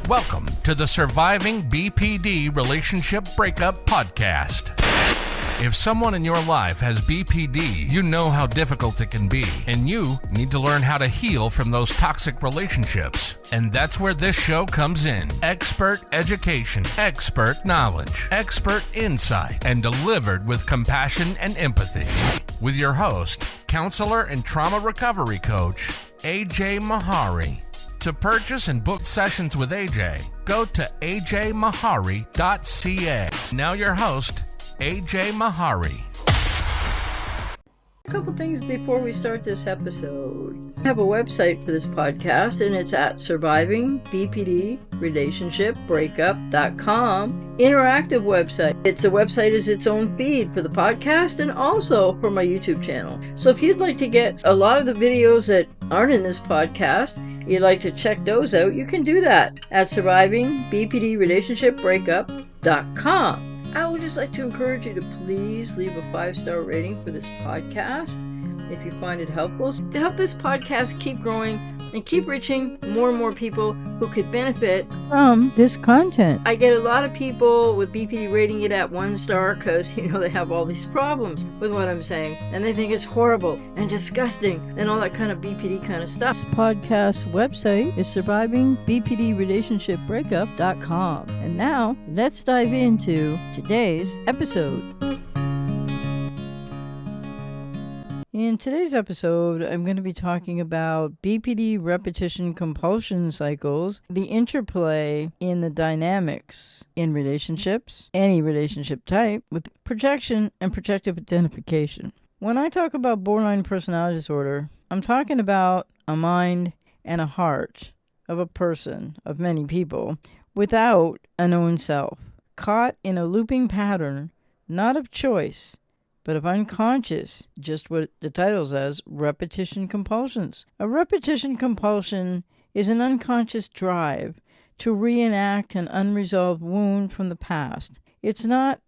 Welcome to the Surviving BPD Relationship Breakup Podcast. If someone in your life has BPD, you know how difficult it can be, and you need to learn how to heal from those toxic relationships. And that's where this show comes in. Expert education, expert knowledge, expert insight, and delivered with compassion and empathy. With your host, counselor and trauma recovery coach, AJ Mahari. To purchase and book sessions with AJ, go to ajmahari.ca. Now your host, AJ Mahari. A couple things before we start this episode. I have a website for this podcast, and it's at survivingbpdrelationshipbreakup.com. Interactive website. It's a website is its own feed for the podcast and also for my YouTube channel. So if you'd like to get a lot of the videos that aren't in this podcast, you'd like to check those out, you can do that at survivingbpdrelationshipbreakup.com. I would just like to encourage you to please leave a 5-star rating for this podcast if you find it helpful, to help this podcast keep growing and keep reaching more and more people who could benefit from this content. I get a lot of people with BPD rating it at 1 star because, they have all these problems with what I'm saying, and they think it's horrible and disgusting and all that kind of BPD kind of stuff. This podcast website is survivingbpdrelationshipbreakup.com. And now, let's dive into today's episode. In today's episode, I'm going to be talking about BPD repetition compulsion cycles, the interplay in the dynamics in relationships, any relationship type, with projection and projective identification. When I talk about borderline personality disorder, I'm talking about a mind and a heart of a person, of many people, without a known self, caught in a looping pattern, not of choice, but of unconscious, just what the title says, repetition compulsions. A repetition compulsion is an unconscious drive to reenact an unresolved wound from the past. It's not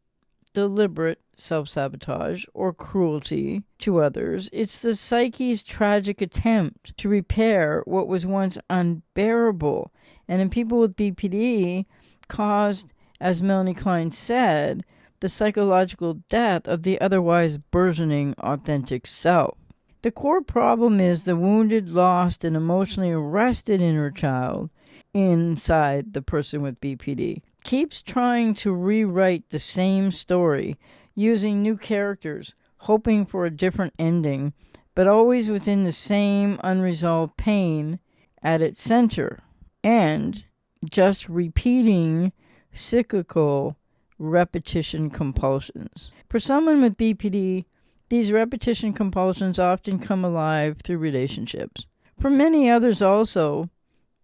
deliberate self-sabotage or cruelty to others. It's the psyche's tragic attempt to repair what was once unbearable. And in people with BPD, caused, as Melanie Klein said, the psychological death of the otherwise burgeoning authentic self. The core problem is the wounded, lost, and emotionally arrested inner child inside the person with BPD keeps trying to rewrite the same story using new characters, hoping for a different ending, but always within the same unresolved pain at its center, and just repeating cyclical repetition compulsions. For someone with BPD, these repetition compulsions often come alive through relationships. For many others also,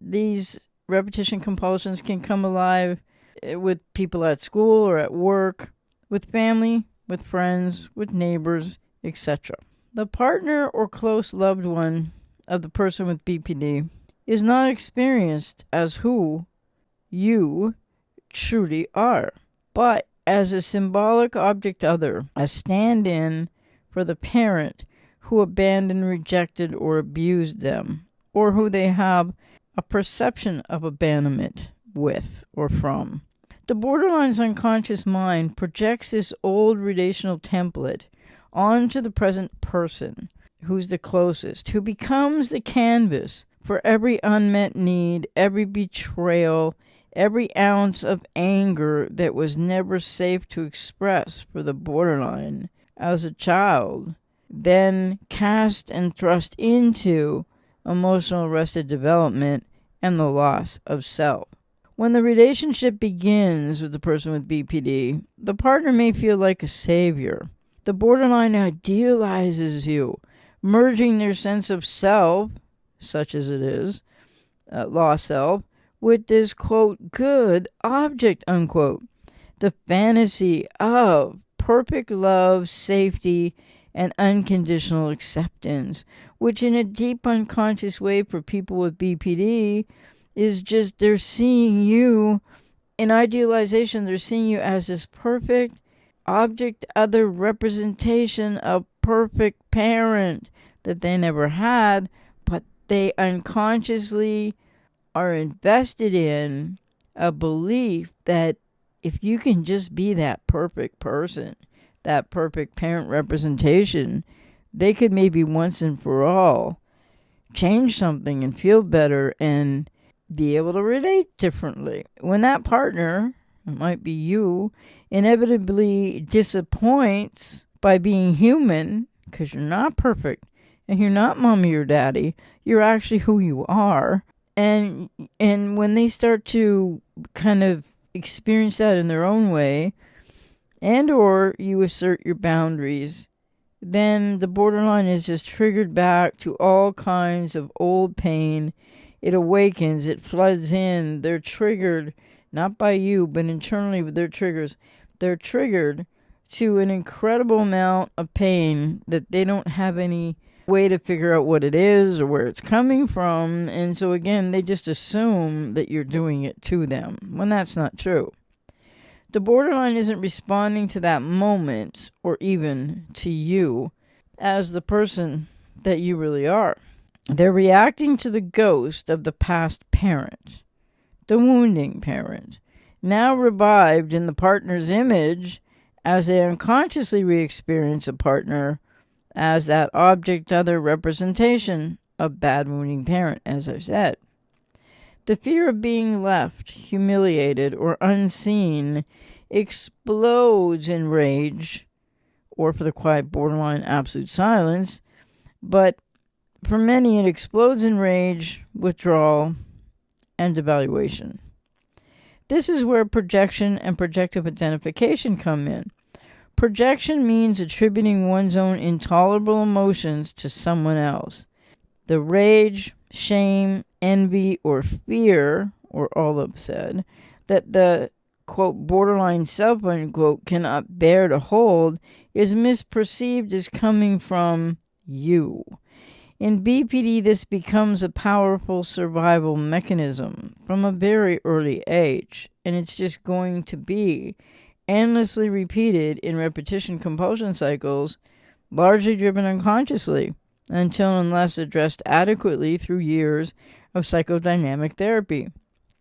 these repetition compulsions can come alive with people at school or at work, with family, with friends, with neighbors, etc. The partner or close loved one of the person with BPD is not experienced as who you truly are, but as a symbolic object other, a stand-in for the parent who abandoned, rejected, or abused them, or who they have a perception of abandonment with or from. The borderline's unconscious mind projects this old relational template onto the present person, who's the closest, who becomes the canvas for every unmet need, every betrayal, every ounce of anger that was never safe to express for the borderline as a child, then cast and thrust into emotional arrested development and the loss of self. When the relationship begins with the person with BPD, the partner may feel like a savior. The borderline idealizes you, merging their sense of self, such as it is, lost self, with this, quote, good object, unquote. The fantasy of perfect love, safety, and unconditional acceptance, which in a deep unconscious way for people with BPD is just they're seeing you in idealization. They're seeing you as this perfect object, other representation of perfect parent that they never had, but they unconsciously are invested in a belief that if you can just be that perfect person, that perfect parent representation, they could maybe once and for all change something and feel better and be able to relate differently. When that partner, it might be you, inevitably disappoints by being human, because you're not perfect and you're not mommy or daddy, you're actually who you are. And when they start to kind of experience that in their own way, and or you assert your boundaries, then the borderline is just triggered back to all kinds of old pain. It awakens, it floods in. They're triggered, not by you, but internally with their triggers. They're triggered to an incredible amount of pain that they don't have any way to figure out what it is or where it's coming from. And so again, they just assume that you're doing it to them, when that's not true. The borderline isn't responding to that moment or even to you as the person that you really are. They're reacting to the ghost of the past parent, the wounding parent, now revived in the partner's image as they unconsciously re-experience a partner as that object other representation of bad wounding parent, as I've said. The fear of being left, humiliated, or unseen explodes in rage, or for the quiet borderline, absolute silence. But for many, it explodes in rage, withdrawal, and devaluation. This is where projection and projective identification come in. Projection means attributing one's own intolerable emotions to someone else. The rage, shame, envy, or fear, or all of said, that the, quote, borderline self, unquote, cannot bear to hold is misperceived as coming from you. In BPD, this becomes a powerful survival mechanism from a very early age, and it's just going to be endlessly repeated in repetition compulsion cycles, largely driven unconsciously, until unless addressed adequately through years of psychodynamic therapy.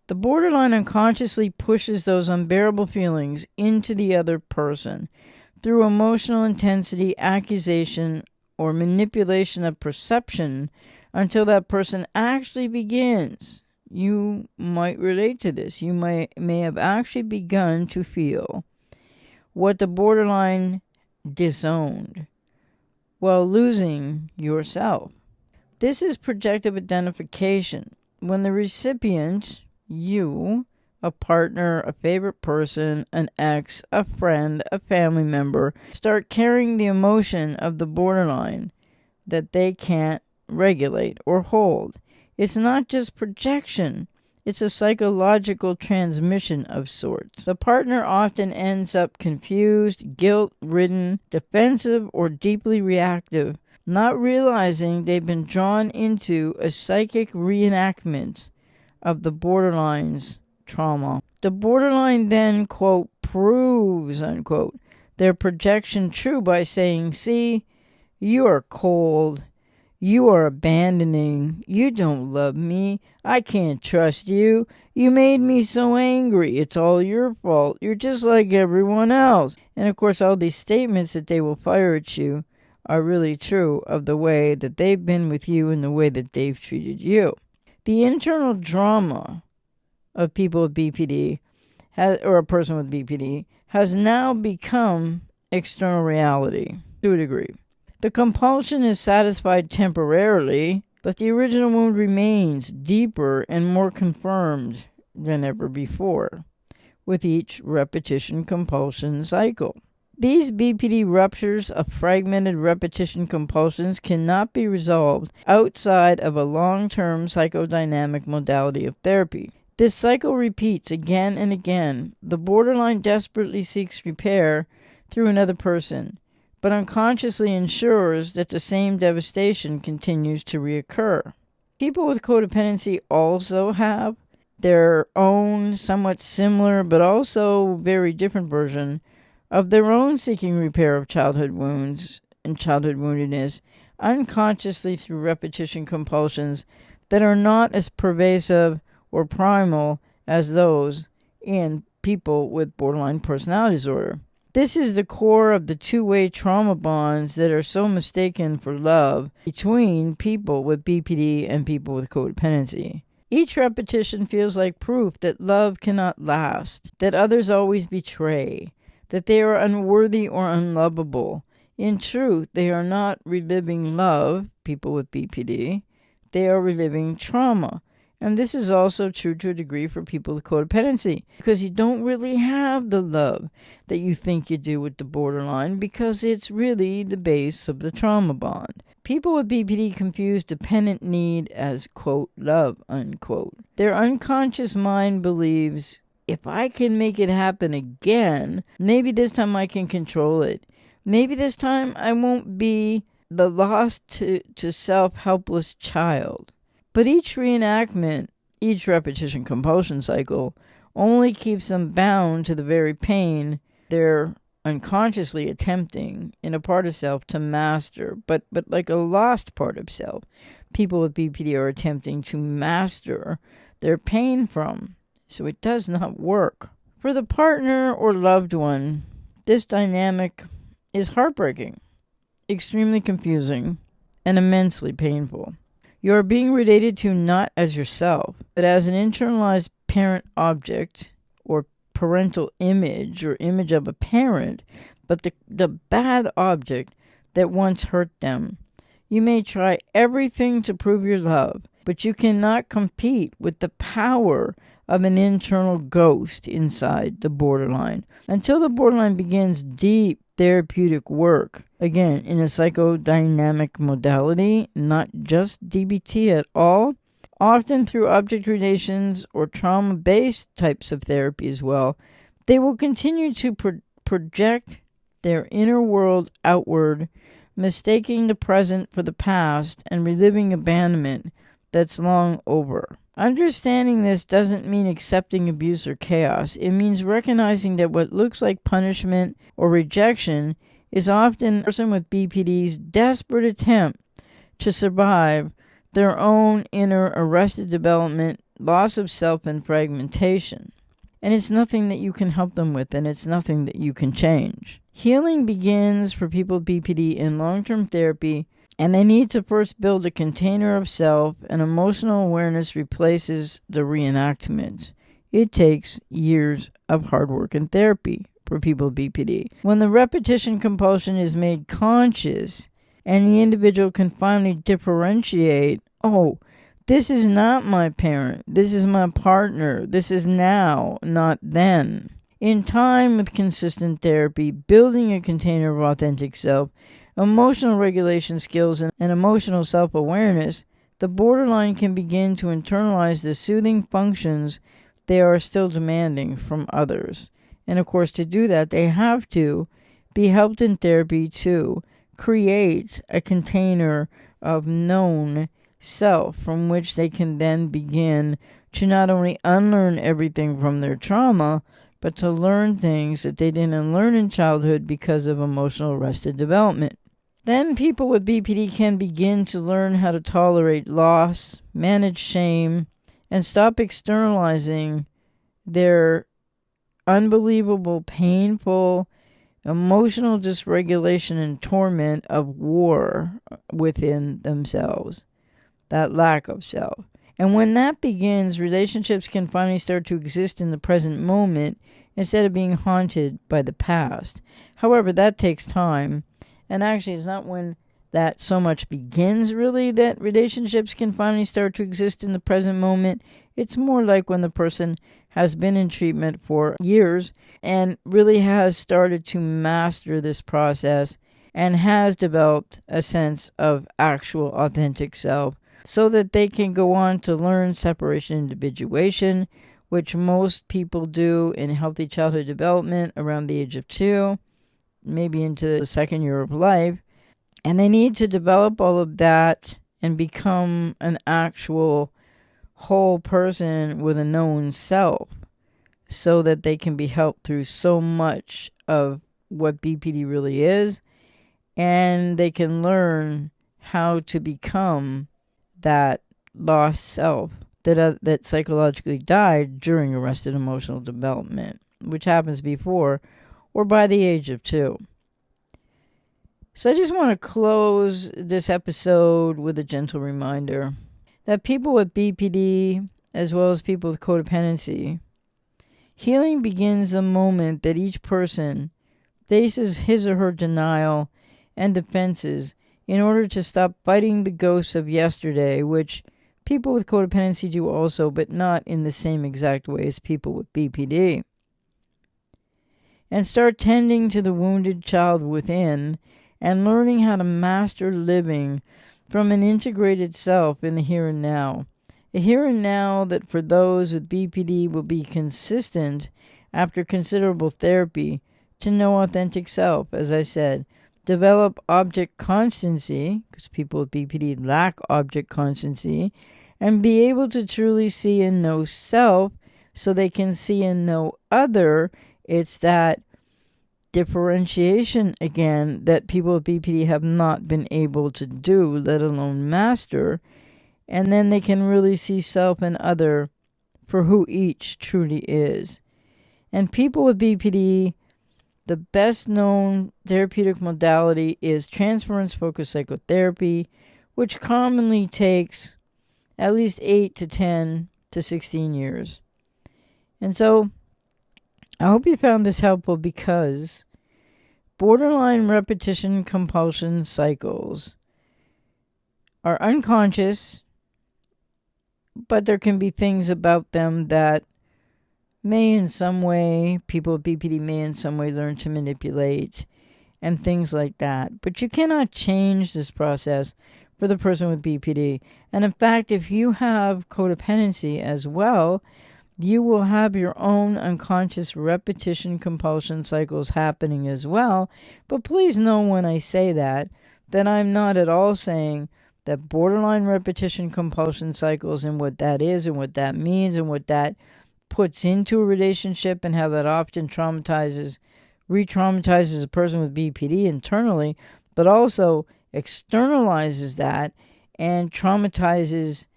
The borderline unconsciously pushes those unbearable feelings into the other person through emotional intensity, accusation, or manipulation of perception until that person actually begins. You might relate to this. You may have actually begun to feel what the borderline disowned while losing yourself. This is projective identification. When the recipient, you, a partner, a favorite person, an ex, a friend, a family member, start carrying the emotion of the borderline that they can't regulate or hold. It's not just projection. It's a psychological transmission of sorts. The partner often ends up confused, guilt-ridden, defensive, or deeply reactive, not realizing they've been drawn into a psychic reenactment of the borderline's trauma. The borderline then, quote, proves, unquote, their projection true by saying, see, you are cold. You are abandoning. You don't love me. I can't trust you. You made me so angry. It's all your fault. You're just like everyone else. And of course, all these statements that they will fire at you are really true of the way that they've been with you and the way that they've treated you. The internal drama of people with BPD, or a person with BPD, has now become external reality to a degree. The compulsion is satisfied temporarily, but the original wound remains deeper and more confirmed than ever before with each repetition compulsion cycle. These BPD ruptures of fragmented repetition compulsions cannot be resolved outside of a long-term psychodynamic modality of therapy. This cycle repeats again and again. The borderline desperately seeks repair through another person, but unconsciously ensures that the same devastation continues to reoccur. People with codependency also have their own somewhat similar but also very different version of their own seeking repair of childhood wounds and childhood woundedness unconsciously through repetition compulsions that are not as pervasive or primal as those in people with borderline personality disorder. This is the core of the two-way trauma bonds that are so mistaken for love between people with BPD and people with codependency. Each repetition feels like proof that love cannot last, that others always betray, that they are unworthy or unlovable. In truth, they are not reliving love, people with BPD. They are reliving trauma. And this is also true to a degree for people with codependency, because you don't really have the love that you think you do with the borderline, because it's really the base of the trauma bond. People with BPD confuse dependent need as, quote, love, unquote. Their unconscious mind believes, if I can make it happen again, maybe this time I can control it. Maybe this time I won't be the lost to self helpless child. But each reenactment, each repetition compulsion cycle, only keeps them bound to the very pain they're unconsciously attempting in a part of self to master, but like a lost part of self. People with BPD are attempting to master their pain from, so it does not work. For the partner or loved one, this dynamic is heartbreaking, extremely confusing, and immensely painful. You are being related to not as yourself, but as an internalized parent object or parental image or image of a parent, but the bad object that once hurt them. You may try everything to prove your love, but you cannot compete with the power of an internal ghost inside the borderline until the borderline begins deep therapeutic work, again, in a psychodynamic modality, not just DBT at all, often through object relations or trauma-based types of therapy as well. They will continue to project their inner world outward, mistaking the present for the past and reliving abandonment that's long over. Understanding this doesn't mean accepting abuse or chaos. It means recognizing that what looks like punishment or rejection is often a person with BPD's desperate attempt to survive their own inner arrested development, loss of self, and fragmentation. And it's nothing that you can help them with, and it's nothing that you can change. Healing begins for people with BPD in long-term therapy, and they need to first build a container of self, and emotional awareness replaces the reenactment. It takes years of hard work and therapy for people with BPD. When the repetition compulsion is made conscious, and the individual can finally differentiate, oh, this is not my parent, this is my partner, this is now, not then. In time, with consistent therapy, building a container of authentic self, emotional regulation skills, and emotional self-awareness, the borderline can begin to internalize the soothing functions they are still demanding from others. And of course, to do that, they have to be helped in therapy to create a container of known self from which they can then begin to not only unlearn everything from their trauma, but to learn things that they didn't learn in childhood because of emotional arrested development. Then people with BPD can begin to learn how to tolerate loss, manage shame, and stop externalizing their unbelievable, painful, emotional dysregulation and torment of war within themselves, that lack of self. And when that begins, relationships can finally start to exist in the present moment instead of being haunted by the past. However, that takes time. And actually, it's not when that so much begins, really, that relationships can finally start to exist in the present moment. It's more like when the person has been in treatment for years and really has started to master this process and has developed a sense of actual authentic self, so that they can go on to learn separation individuation, which most people do in healthy childhood development around the age of 2, maybe into the second year of life. And they need to develop all of that and become an actual whole person with a known self, so that they can be helped through so much of what BPD really is, and they can learn how to become that lost self that psychologically died during arrested emotional development, which happens before or by the age of 2. So I just want to close this episode with a gentle reminder that people with BPD, as well as people with codependency, healing begins the moment that each person faces his or her denial and defenses in order to stop fighting the ghosts of yesterday, which people with codependency do also, but not in the same exact way as people with BPD. And start tending to the wounded child within and learning how to master living from an integrated self in the here and now. A here and now that for those with BPD will be consistent after considerable therapy to know authentic self, as I said. Develop object constancy, because people with BPD lack object constancy, and be able to truly see and know self so they can see and know other. It's that differentiation, again, that people with BPD have not been able to do, let alone master. And then they can really see self and other for who each truly is. And people with BPD, the best known therapeutic modality is transference-focused psychotherapy, which commonly takes at least 8 to 10 to 16 years. And so I hope you found this helpful, because borderline repetition compulsion cycles are unconscious, but there can be things about them that may in some way, people with BPD may in some way learn to manipulate and things like that. But you cannot change this process for the person with BPD. And in fact, if you have codependency as well, you will have your own unconscious repetition compulsion cycles happening as well. But please know when I say that I'm not at all saying that borderline repetition compulsion cycles and what that is and what that means and what that puts into a relationship and how that often re-traumatizes a person with BPD internally, but also externalizes that and traumatizes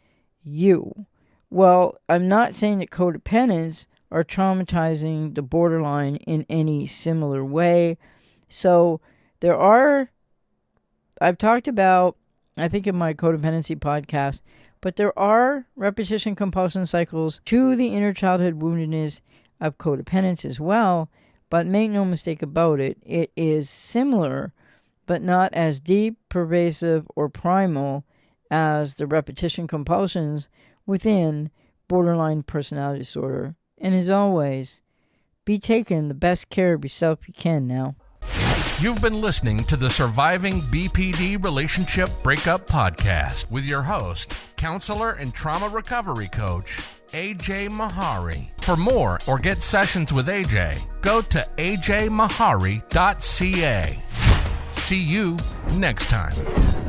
you. Well, I'm not saying that codependents are traumatizing the borderline in any similar way. So I've talked about, I think in my codependency podcast, but there are repetition compulsion cycles to the inner childhood woundedness of codependence as well. But make no mistake about it, it is similar, but not as deep, pervasive, or primal as the repetition compulsions within borderline personality disorder. And as always, be taking the best care of yourself you can now. You've been listening to the Surviving BPD Relationship Breakup Podcast with your host, counselor and trauma recovery coach, AJ Mahari. For more or get sessions with AJ, go to ajmahari.ca. See you next time.